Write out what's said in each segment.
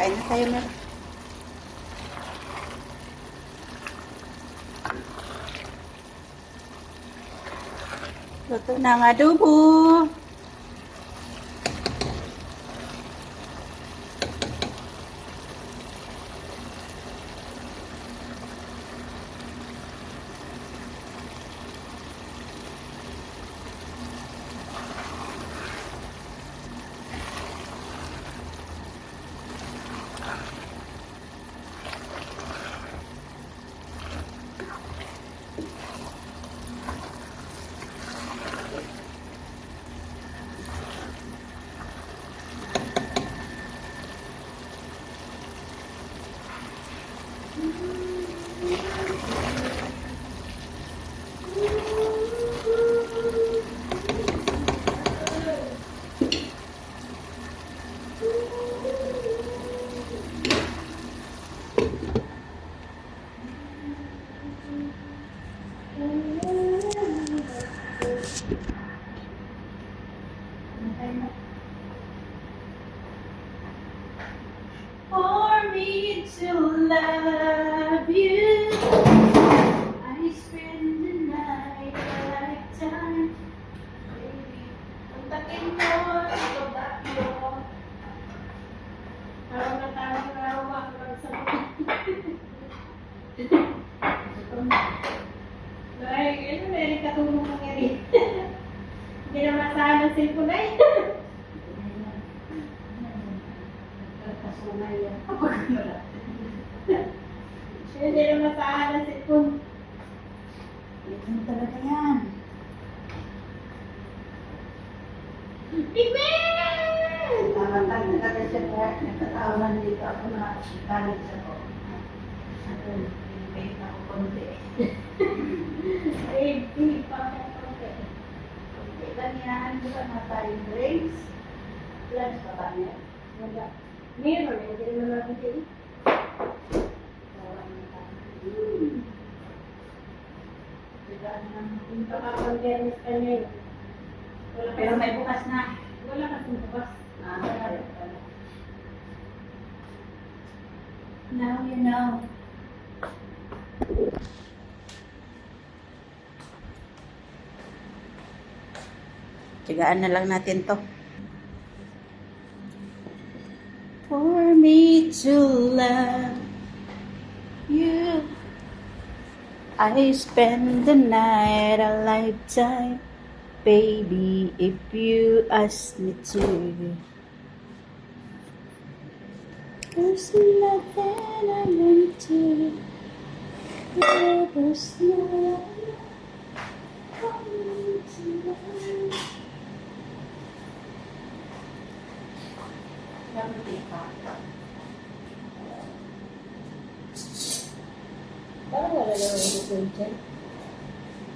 Kain na tayo, Mer. Luto na ang adobo. For me to love you, I spend the night a lifetime. Baby, ang takin mo, ito ba mo? Parang natanong na ako makakasama. Like, ano na rin katulong mangyari? Hindi na masahan ng cellphone ay. Kasunay yan. Kapag wala. Hindi na masahan ng cellphone. Ito talaga yan. Pigmen! Tamatag na talaga siya kaya nagkatawanan dito ako na galit siya ko. Ako, pinipay na ako konti. Ay, pinipay na ako konti. Konti lang yan. Bukan na tayong drinks. Lunch pa ba niya? Wala. Meron eh. Hindi naman natin din. Tawa na tayo. Digaan naman. Kapag-dermis ka niya yun. Pero may bukas na. Wala kasing bukas. Wala pala. Now you know. Tigaan na lang natin to. For me to love you, I spend the night a lifetime. Baby, if you ask me to, there's nothing I want to. There's no one to love. Parang wala naman yung detergent dyan.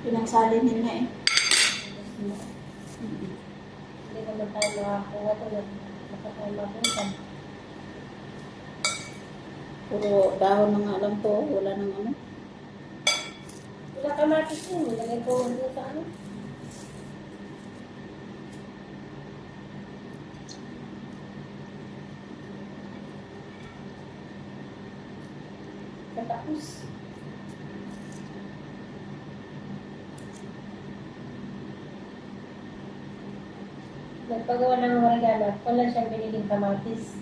Pinangsalin niya eh. Hindi naman tayo makakuha ito na tayo mabuntan. Puro dahon na nga lang to. Wala nang ano. Wala kamatis yun. Nilagay ko doon sa ano. Tapos, nagpagawa ng oregano, wala siyang biniling kamatis.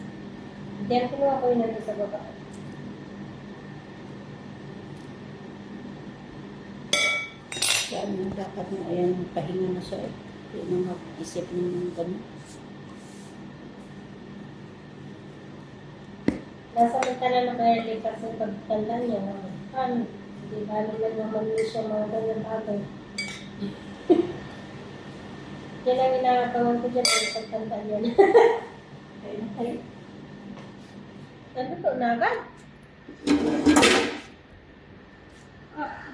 Diyan kinuha ko yun nandun sa baba. Kaya ano, dapat na ayan, pahinga na siya eh. Hindi na mag-isip ng ganun. Nasamantala na kaya rin kasi pagtanda niya. Ano? Hindi ba naman naman siya mga ganyan bagay. Yan ang inakatawan ko dyan ay pagtanda niya. Kaya na tayo. Ano to? Nagan?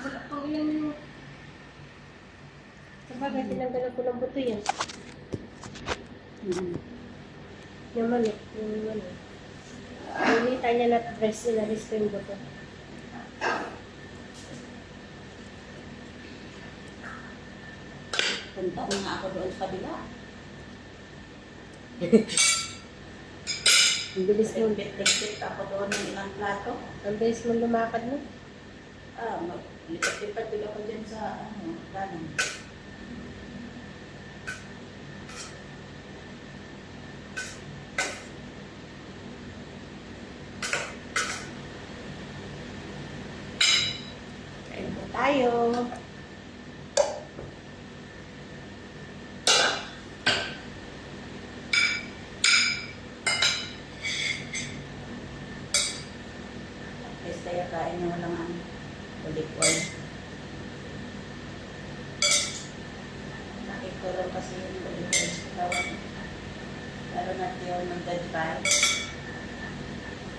Wala pang ilang yung... Sabagay, tinanggalan ko ng buto yan. Yung manok. Yung manok. Hinita niya na dress nila rin ko buto. Punta na nga ako doon sa kabila. Ang bilis mo. Lipat-lipat ako doon ng ilang plato. Ang bilis mo lumakad mo. Lipat-lipat din ako dyan sa kanan. Kain po tayo. Guys, kaya kain na walang olive oil. Nakikulang kasi yung olive oil sa kawan. Lalo na yung nagda-dry.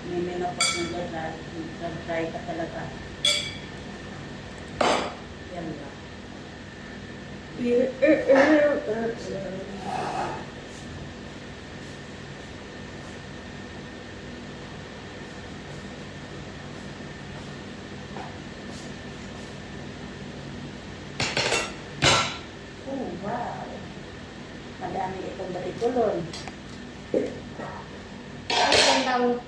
May menopause nagda-dry. Nagda-dry ka talaga. Yan lang. Oh, wow. Madami itong batitulon. Ay, ganda mo.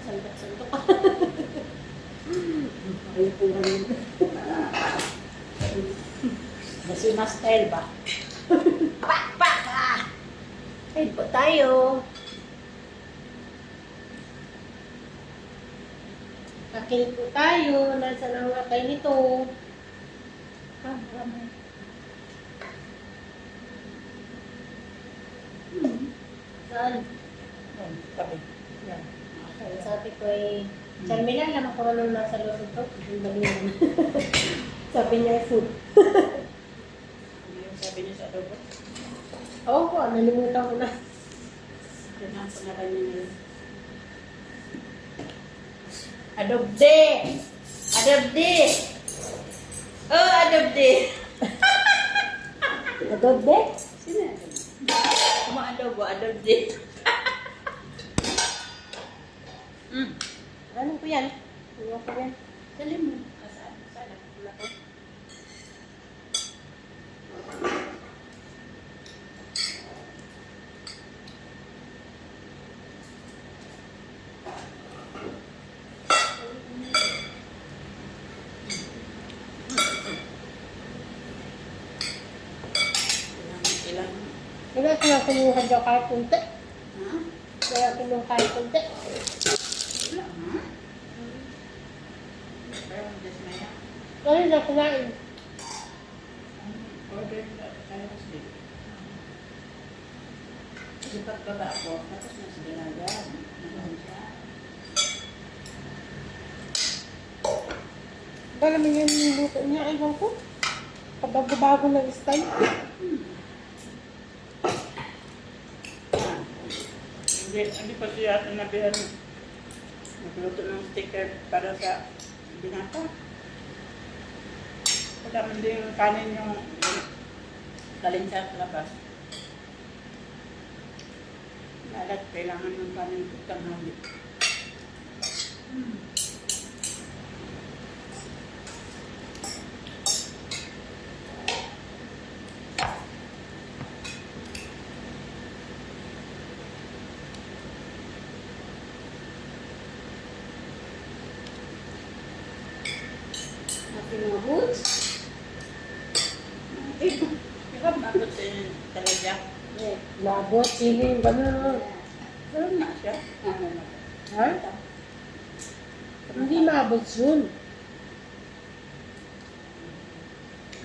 Santok-santok. Ayun po rin. Kasi mas style ba? Pak! Pak! Kain po tayo. Kakin po tayo. Nasaan ang atay nito? Marami. Saan? Tabi. Yan. Ang sabi ko ay, Charmila, alam ko anong nasa loob ito. Yung baliwan. Sabi niya, food. Ano yung sabi niya sa adobo? Oo po, nalimutan ko na. Yan ang pangalan niya. Adobde! Adobde! Oh, adobde! Adobe? Sino yan? Kuma-adobo, adobde. Ano po yan? Ano po yan? Dali mo. Saan? Saan? Wala ko. Ilang? Kaya kaya kumuha dyan kahit kunti. Ha? Kaya kumuha kahit kunti. Wala, ha? Pero just maya. Kaya na kumain. Order na tayo kasi. Kasi pagbaba ako, tapos na sa ginagawa. Nandun siya. Ba naman yan yung luto niya, ewan ko. Pabago-bago ng style. Hindi pa siya sinabihan magluto ng sticker para sa binata. Wala man din yung kanin yung galing sa labas. Lalat, kailangan ng kanin putang hali. Pinabot. Ikaw mabot sa talaga. Labot, sili, gano'n. Meron na siya. Ha? Hindi maabot yun.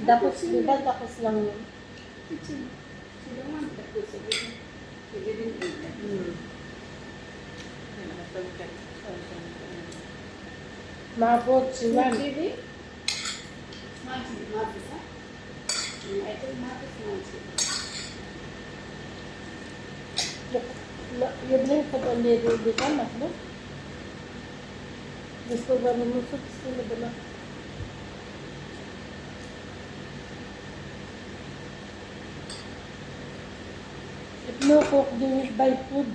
Tapos, di ba, tapos lang yun. Sila man, tapos sige din. Maabot sila. Yun lang sa pandero di ka, mas no? Gusto ba naman sa gusto na ba na? If no cook, do it by food.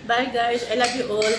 Bye guys, I love you all.